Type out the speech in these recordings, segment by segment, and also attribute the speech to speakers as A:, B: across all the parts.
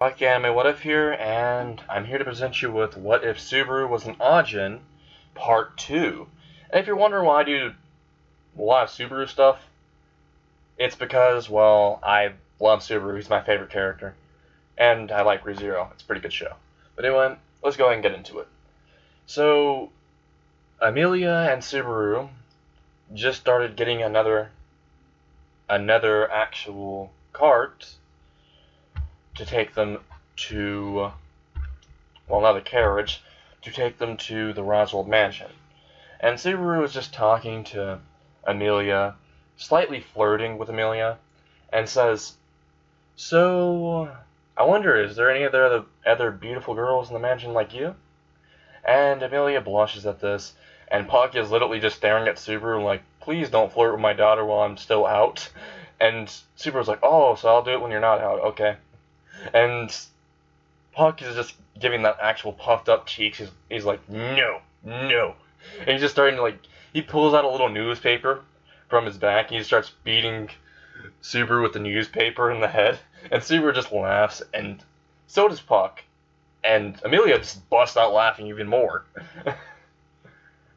A: Rocky Anime What If here, and I'm here to present you with What If Subaru Was an Ajin, Part 2. And if you're wondering why I do a lot of Subaru stuff, it's because, well, I love Subaru, he's my favorite character, and I like ReZero, it's a pretty good show. But anyway, let's go ahead and get into it. So, Amelia and Subaru just started getting another actual cart to take them to, well, another carriage, to take them to the Roswell mansion. And Subaru was just talking to Amelia, slightly flirting with Amelia, and says, "So, I wonder, is there any other beautiful girls in the mansion like you?" And Amelia blushes at this, and Puck is literally just staring at Subaru like, "Please don't flirt with my daughter while I'm still out." And Subaru's like, "Oh, so I'll do it when you're not out, okay." And Puck is just giving that actual puffed up cheeks. He's like, "No, no." And he's just starting to, like, he pulls out a little newspaper from his back and he starts beating Subaru with the newspaper in the head. And Subaru just laughs, and so does Puck. And Amelia just busts out laughing even more.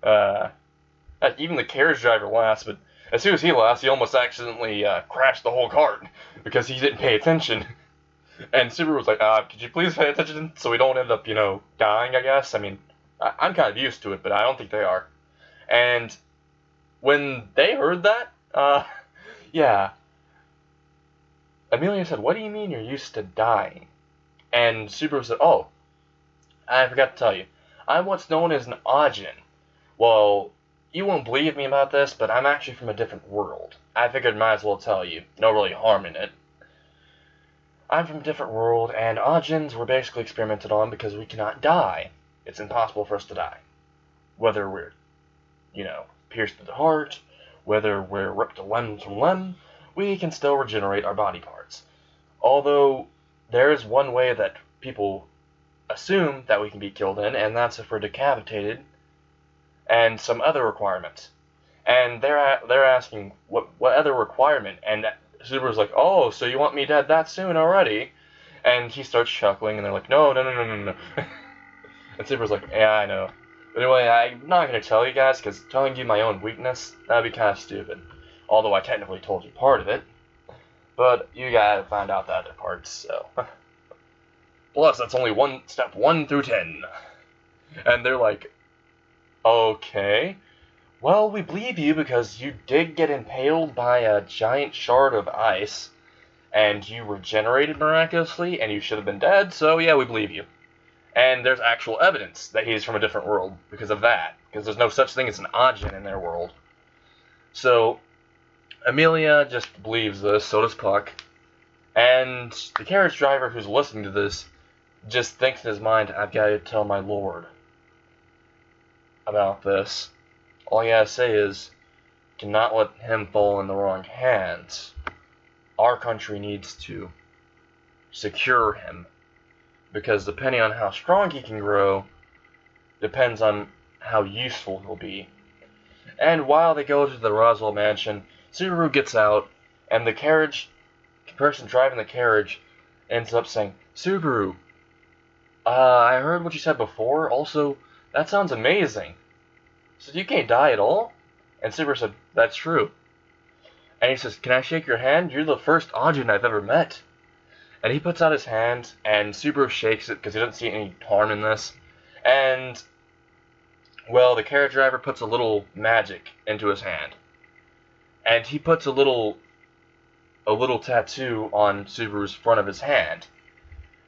A: Even the carriage driver laughs, but as soon as he laughs, he almost accidentally crashed the whole cart because he didn't pay attention. And Subaru was like, could you please pay attention so we don't end up, dying, I guess? I mean, I'm kind of used to it, but I don't think they are. And when they heard that, yeah, Amelia said, "What do you mean you're used to dying?" And Subaru said, "Oh, I forgot to tell you. I'm what's known as an Ajin. Well, you won't believe me about this, but I'm actually from a different world. I figured might as well tell you. No really harm in it. I'm from a different world, and Ajins were basically experimented on because we cannot die. It's impossible for us to die. Whether we're, pierced through the heart, whether we're ripped limb from limb, we can still regenerate our body parts. Although, there is one way that people assume that we can be killed in, and that's if we're decapitated, and some other requirements. And they're asking, what other requirement? And Subaru's like, "Oh, so you want me dead that soon already?" And he starts chuckling, and they're like, "No, no, no, no, no, no." And Subaru's like, "Yeah, I know. But anyway, I'm not going to tell you guys, because telling you my own weakness, that would be kind of stupid. Although I technically told you part of it. But you gotta find out the other parts, so." Plus, that's only step 1 through 10. And they're like, "Okay. Well, we believe you because you did get impaled by a giant shard of ice, and you regenerated miraculously, and you should have been dead, so yeah, we believe you. And there's actual evidence that he's from a different world because of that, because there's no such thing as an Ajin in their world." So, Amelia just believes this, so does Puck, and the carriage driver who's listening to this just thinks in his mind, "I've got to tell my lord about this. All I gotta say is, do not let him fall in the wrong hands. Our country needs to secure him, because depending on how strong he can grow, depends on how useful he'll be." And while they go to the Roswell mansion, Subaru gets out, and the person driving the carriage ends up saying, "Subaru, I heard what you said before. Also, that sounds amazing. So you can't die at all?" And Subaru said, "That's true." And he says, "Can I shake your hand? You're the first Ajin I've ever met." And he puts out his hand, and Subaru shakes it because he doesn't see any harm in this. And, well, the carriage driver puts a little magic into his hand. And he puts a little tattoo on Subaru's front of his hand.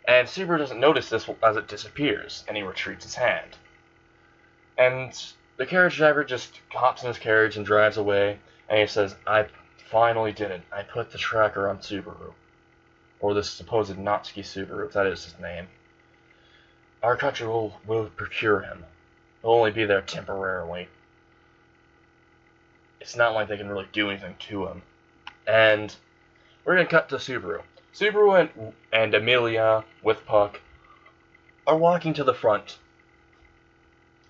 A: And Subaru doesn't notice this as it disappears, and he retreats his hand. And the carriage driver just hops in his carriage and drives away, and he says, "I finally did it. I put the tracker on Subaru." Or this supposed Natsuki Subaru, if that is his name. "Our country will procure him. He'll only be there temporarily. It's not like they can really do anything to him." And we're going to cut to Subaru. Subaru and Amelia, with Puck, are walking to the front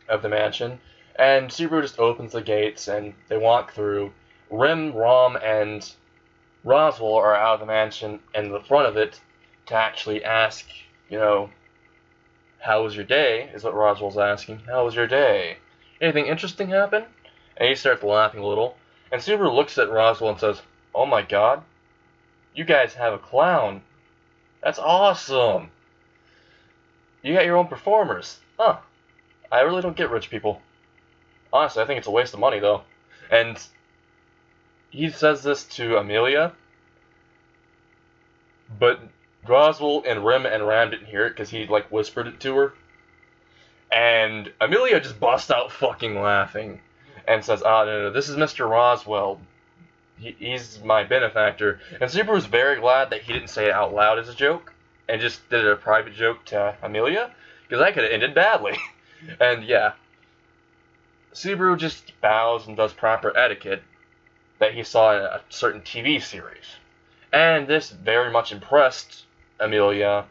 A: of the mansion, and Subaru just opens the gates, and they walk through. Rim, Rom, and Roswell are out of the mansion, and in the front of it to actually ask, how was your day, is what Roswell's asking. How was your day? Anything interesting happen? And he starts laughing a little. And Subaru looks at Roswell and says, "Oh my god, you guys have a clown. That's awesome. You got your own performers. Huh. I really don't get rich people. Honestly, I think it's a waste of money, though." And he says this to Amelia, but Roswell and Rim and Ram didn't hear it because he, whispered it to her. And Amelia just busts out fucking laughing and says, no, this is Mr. Roswell. He's my benefactor." And Subaru's very glad that he didn't say it out loud as a joke and just did a private joke to Amelia, because that could have ended badly. And yeah, Subaru just bows and does proper etiquette that he saw in a certain TV series. And this very much impressed Amelia,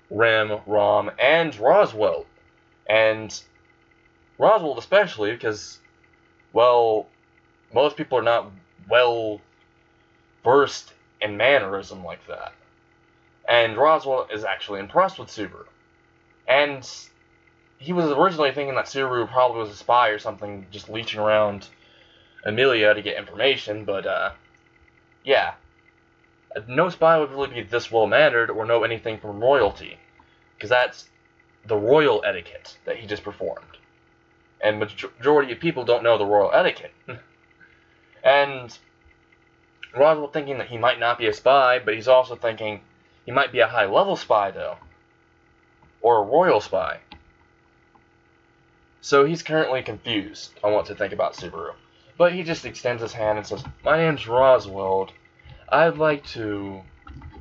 A: Rim, Rom, and Roswell. And Roswell especially, because, well, most people are not well versed in mannerism like that. And Roswell is actually impressed with Subaru. And he was originally thinking that Subaru probably was a spy or something, just leeching around Amelia to get information, but, yeah. No spy would really be this well-mannered or know anything from royalty, because that's the royal etiquette that he just performed. And majority of people don't know the royal etiquette. And Roswell thinking that he might not be a spy, but he's also thinking he might be a high-level spy, though. Or a royal spy. So he's currently confused on what to think about Subaru. But he just extends his hand and says, "My name's Roswell. I'd like to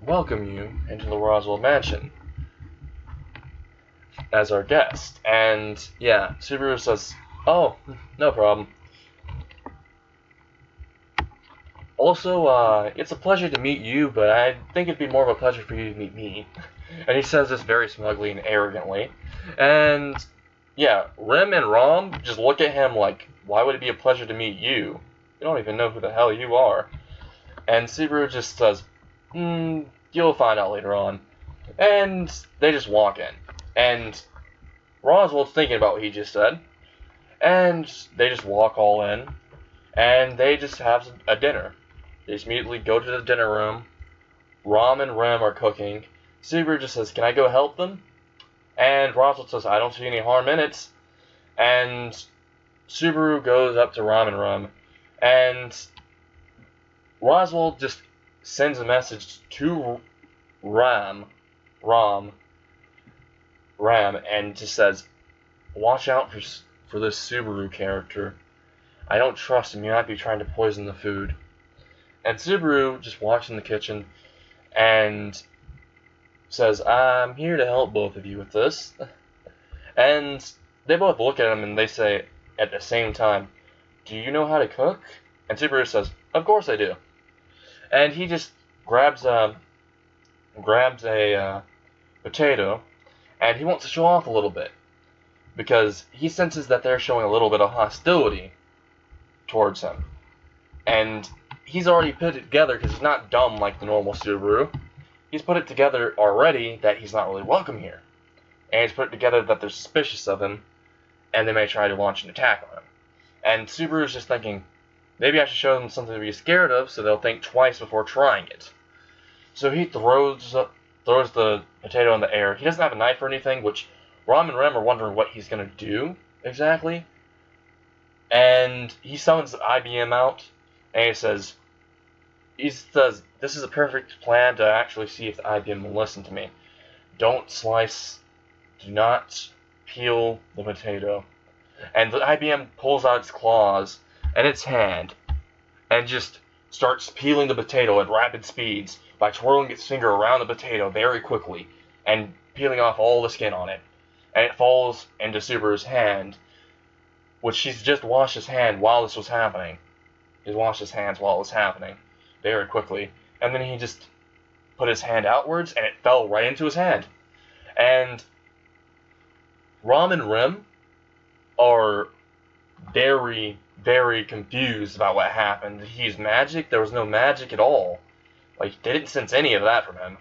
A: welcome you into the Roswell Mansion as our guest." And yeah, Subaru says, "Oh, no problem. Also, it's a pleasure to meet you, but I think it'd be more of a pleasure for you to meet me." And he says this very smugly and arrogantly. And yeah, Rim and Rom just look at him like, why would it be a pleasure to meet you? You don't even know who the hell you are. And Subaru just says, you'll find out later on. And they just walk in. And Roswell's thinking about what he just said. And they just walk all in. And they just have a dinner. They just immediately go to the dinner room. Rom and Rim are cooking. Subaru just says, "Can I go help them?" And Roswell says, "I don't see any harm in it." And Subaru goes up to Rom and Rim. And Roswell just sends a message to Ram, and just says, "Watch out for this Subaru character. I don't trust him. He might be trying to poison the food." And Subaru just walks in the kitchen and says, "I'm here to help both of you with this." And they both look at him and they say at the same time, "Do you know how to cook?" And Subaru says, "Of course I do." And he just grabs a potato, and he wants to show off a little bit, because he senses that they're showing a little bit of hostility towards him. And he's already put it together, because he's not dumb like the normal Subaru. He's put it together already that he's not really welcome here. And he's put it together that they're suspicious of him, and they may try to launch an attack on him. And Subaru's just thinking, maybe I should show them something to be scared of, so they'll think twice before trying it. So he throws the potato in the air. He doesn't have a knife or anything, which Rom and Rem are wondering what he's going to do exactly. And he summons the IBM out, and he says, "This is a perfect plan to actually see if the IBM will listen to me. Don't slice, do not peel the potato." And the IBM pulls out its claws and its hand and just starts peeling the potato at rapid speeds by twirling its finger around the potato very quickly and peeling off all the skin on it. And it falls into Subaru's hand, which she's just washed his hand while this was happening. He's washed his hands while it was happening very quickly. And then he just put his hand outwards and it fell right into his hand. And Rom and Rim are very, very confused about what happened. Did he use magic? There was no magic at all. Like, they didn't sense any of that from him.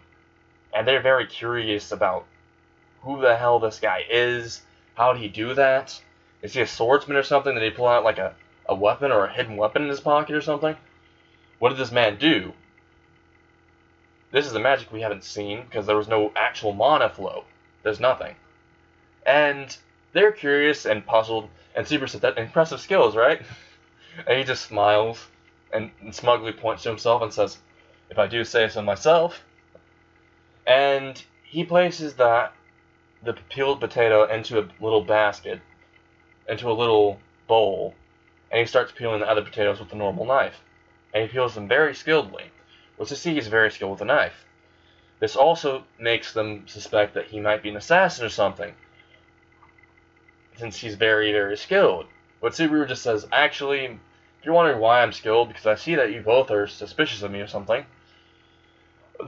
A: and they're very curious about who the hell this guy is. How did he do that? Is he a swordsman or something? Did he pull out like a weapon or a hidden weapon in his pocket or something? What did this man do? This is the magic we haven't seen because there was no actual mana flow. There's nothing. And they're curious and puzzled, and Super said, that impressive skills, right? And he just smiles and smugly points to himself and says, if I do say so myself. And he places the peeled potato into a little basket, into a little bowl, and he starts peeling the other potatoes with a normal knife. And he peels them very skilledly, which to see he's very skilled with a knife. This also makes them suspect that he might be an assassin or something, since he's very, very skilled. But Subaru just says, actually, if you're wondering why I'm skilled, because I see that you both are suspicious of me or something,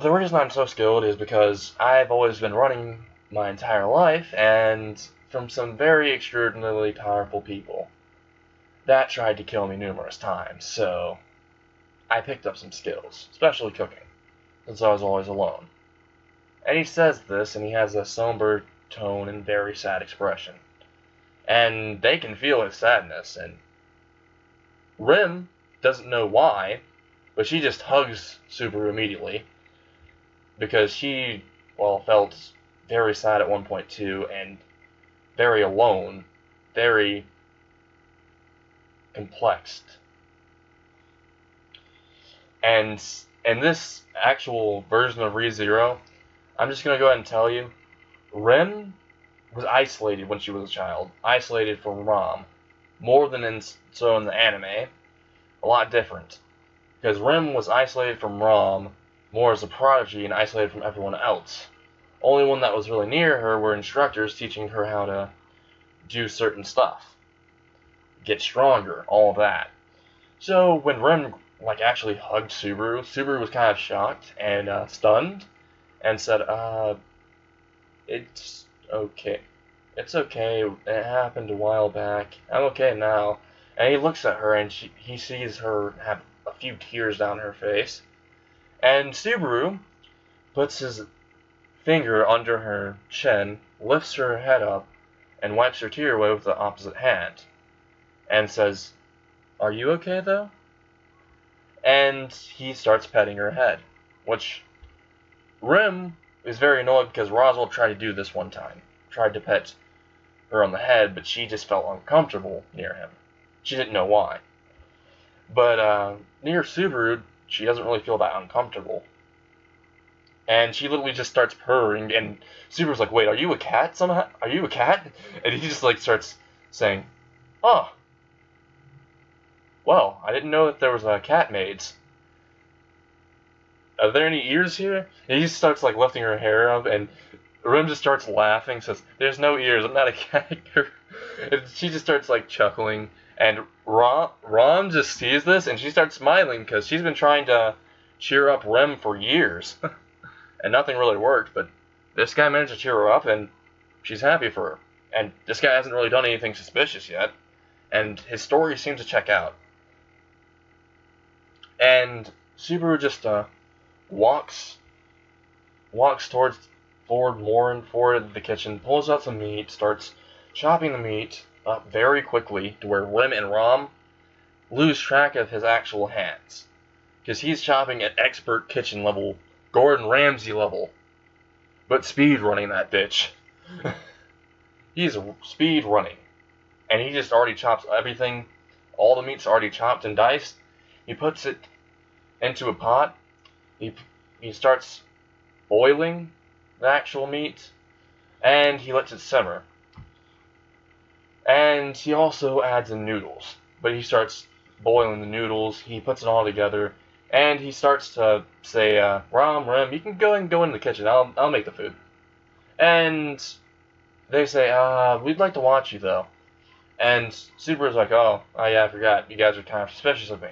A: the reason I'm so skilled is because I've always been running my entire life, and from some very extraordinarily powerful people that tried to kill me numerous times, so I picked up some skills, especially cooking, since I was always alone. And he says this, and he has a somber tone and very sad expression. And they can feel his sadness, and Rim doesn't know why, but she just hugs Subaru immediately, because she, well, felt very sad at one point too, and very alone, very complexed. And in this actual version of ReZero, I'm just going to go ahead and tell you, Ren was isolated when she was a child, isolated from Rom, more than in the anime, a lot different, because Ren was isolated from Rom more as a prodigy and isolated from everyone else. Only one that was really near her were instructors teaching her how to do certain stuff, get stronger, all of that. So when Ren actually hugged Subaru, Subaru was kind of shocked and stunned, and said, it's okay. It's okay. It happened a while back. I'm okay now. And he looks at her, and he sees her have a few tears down her face. And Subaru puts his finger under her chin, lifts her head up, and wipes her tear away with the opposite hand, and says, are you okay, though? And he starts petting her head, which Rim is very annoyed because Roswell tried to do this one time. Tried to pet her on the head, but she just felt uncomfortable near him. She didn't know why. But near Subaru, she doesn't really feel that uncomfortable. And she literally just starts purring, and Subaru's like, wait, are you a cat somehow? Are you a cat? And he just starts saying, oh, well, I didn't know that there was cat maids. Are there any ears here? And he just starts lifting her hair up, and Rim just starts laughing, says, there's no ears, I'm not a cat. And she just starts chuckling, and Rom just sees this, and she starts smiling, because she's been trying to cheer up Rim for years. And nothing really worked, but this guy managed to cheer her up, and she's happy for her. And this guy hasn't really done anything suspicious yet, and his story seems to check out. And Subaru just walks forward more and forward to the kitchen, pulls out some meat, starts chopping the meat up very quickly to where Rim and Rom lose track of his actual hands. Because he's chopping at expert kitchen level, Gordon Ramsay level, but speed running that bitch. He's speed running. And he just already chops everything. All the meat's already chopped and diced. He puts it into a pot. He starts boiling the actual meat, and he lets it simmer. And he also adds in noodles, but he starts boiling the noodles. He puts it all together, and he starts to say, Rim, you can go and go in the kitchen. I'll make the food. And they say, we'd like to watch you though. And Subaru's like, oh yeah, I forgot. You guys are kind of suspicious of me.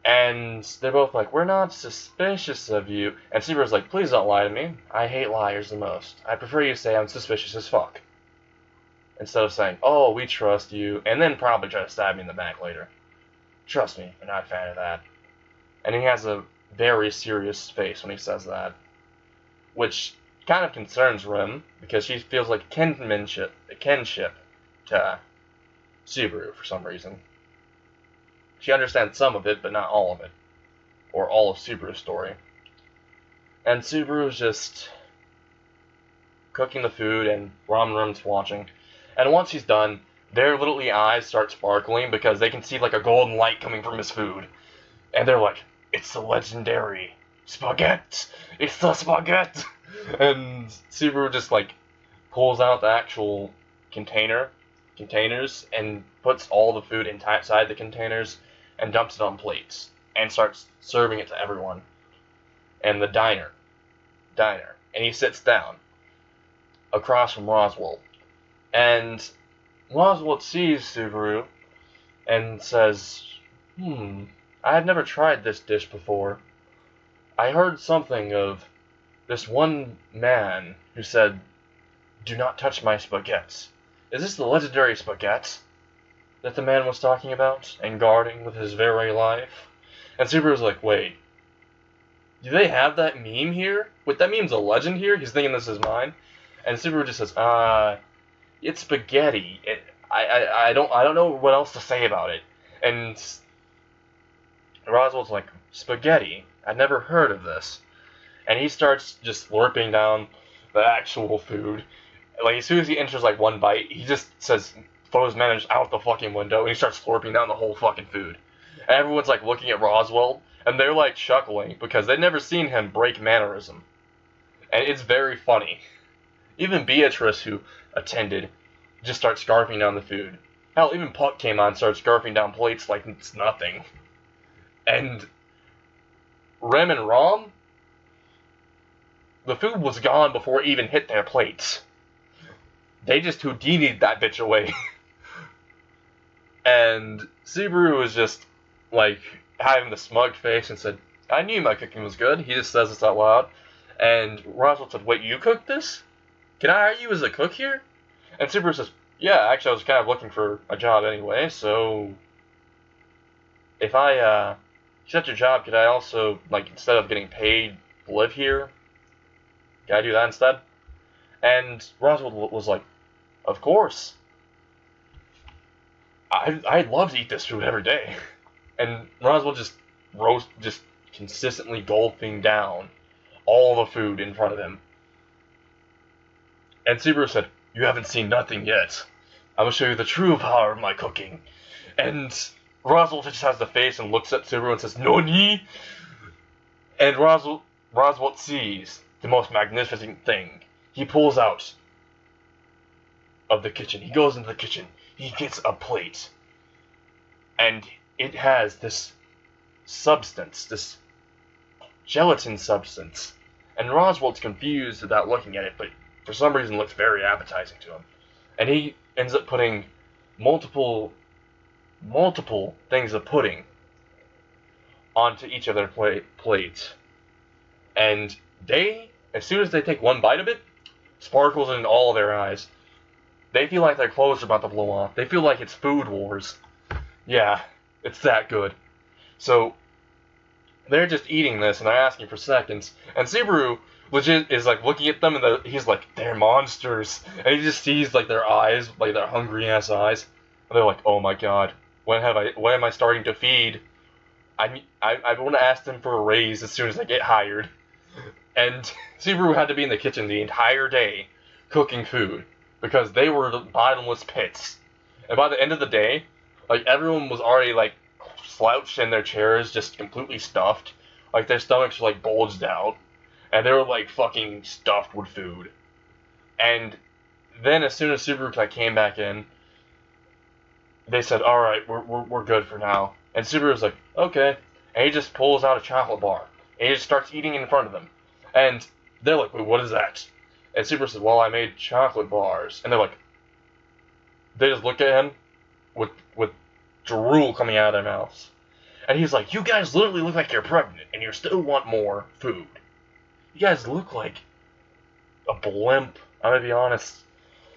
A: And they're both like, we're not suspicious of you. And Subaru's like, please don't lie to me. I hate liars the most. I prefer you say I'm suspicious as fuck, instead of saying, oh, we trust you, and then probably try to stab me in the back later. Trust me, I'm not a fan of that. And he has a very serious face when he says that. which kind of concerns Rim, because she feels like a kinship to Subaru for some reason. She understands some of it, but not all of it. Or all of Subaru's story. And Subaru's just cooking the food, and Rim's watching. And once he's done, their little eyes start sparkling because they can see like a golden light coming from his food. And they're like, it's the legendary spaghetti! It's the spaghetti! And Subaru just like pulls out the actual containers, and puts all the food inside the containers and dumps it on plates and starts serving it to everyone. And the diner. And he sits down across from Roswell. And Roswell sees Subaru and says, I have never tried this dish before. I heard something of this one man who said, do not touch my spaghetti. Is this the legendary spaghetti that the man was talking about and guarding with his very life? And Subaru's like, wait, do they have that meme here? Wait, that meme's a legend here? He's thinking this is mine. And Subaru just says, it's spaghetti. I don't know what else to say about it. And Roswell's like, spaghetti? I've never heard of this. And he starts just slurping down the actual food. Like, as soon as he enters like one bite, he just says, throws manage out the fucking window, and he starts slurping down the whole fucking food. And everyone's like looking at Roswell, and they're like chuckling because they've never seen him break mannerism. And it's very funny. Even Beatrice, who attended, just starts scarfing down the food. Hell, even Puck came on and started scarfing down plates like it's nothing. And Rem and Rom, the food was gone before it even hit their plates. They just Houdini'd that bitch away. And Subaru was just, like, having the smug face and said, I knew my cooking was good. He just says this out loud. And Roswell said, wait, you cooked this? Can I hire you as a cook here? And Subaru says, yeah, actually I was kind of looking for a job anyway, so if I accept your job, could I also, like, instead of getting paid, live here? Can I do that instead? And Roswell was like, of course. I'd love to eat this food every day. And Roswell just consistently gulping down all the food in front of him. And Subaru said, you haven't seen nothing yet. I will show you the true power of my cooking. And Roswell just has the face and looks at Subaru and says, Nani? And Roswell sees the most magnificent thing. He pulls out of the kitchen. He goes into the kitchen. He gets a plate. And it has this substance, this gelatin substance. And Roswell's confused without looking at it, but for some reason it looks very appetizing to him. And he ends up putting multiple things of pudding onto each of their plates. And they, as soon as they take one bite of it, sparkles in all of their eyes. They feel like their clothes are about to blow off. They feel like it's Food Wars. Yeah, it's that good. So, they're just eating this, and they're asking for seconds. And Subaru legit is like looking at them, and he's like, they're monsters. And he just sees like their eyes, like their hungry ass eyes. And they're like, oh my god, what am I starting to feed? I want to ask them for a raise as soon as I get hired. And Subaru had to be in the kitchen the entire day cooking food because they were the bottomless pits. And by the end of the day, like, everyone was already like slouched in their chairs, just completely stuffed. Like, their stomachs were like bulged out, and they were like fucking stuffed with food. And then as soon as Subaru like came back in, they said, all right, we're good for now. And Subaru's like, okay. And he just pulls out a chocolate bar, and he just starts eating in front of them. And they're like, wait, what is that? And Subaru says, well, I made chocolate bars. And they're like, they just look at him with drool coming out of their mouths. And he's like, you guys literally look like you're pregnant, and you still want more food. You guys look like a blimp, I'm gonna be honest.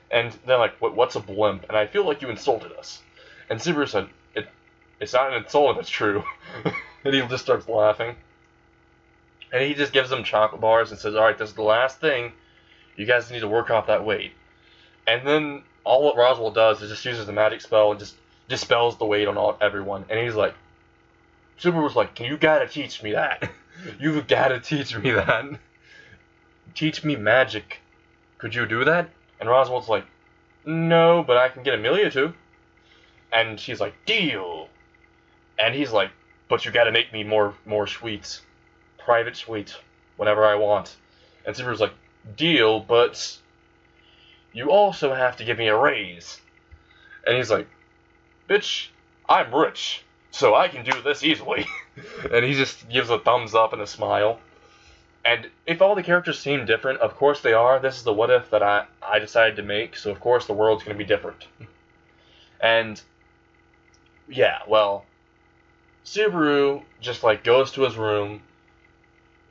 A: And they're like, what's a blimp? And I feel like you insulted us. And Subaru said, it's not an insult, it's true. And he just starts laughing. And he just gives them chocolate bars and says, alright, this is the last thing. You guys need to work off that weight. And then all what Roswell does is just uses the magic spell and just dispels the weight on everyone. And he's like, Subaru's like, you gotta teach me that. You've gotta teach me that. Teach me magic. Could you do that? And Roswell's like, no, but I can get Amelia to. And she's like, deal. And he's like, but you gotta make me more sweets. Private sweets. Whenever I want. And Subaru's like, deal, but you also have to give me a raise. And he's like, bitch, I'm rich, so I can do this easily. And he just gives a thumbs up and a smile. And if all the characters seem different, of course they are. This is the what if that I decided to make, so of course the world's going to be different. And yeah, well, Subaru just like goes to his room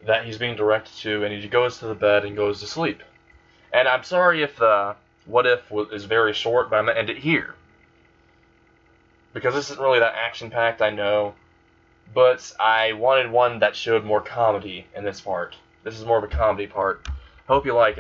A: that he's being directed to, and he goes to the bed and goes to sleep. And I'm sorry if the what if is very short, but I'm going to end it here. Because this isn't really that action-packed, I know. But I wanted one that showed more comedy in this part. This is more of a comedy part. Hope you like it.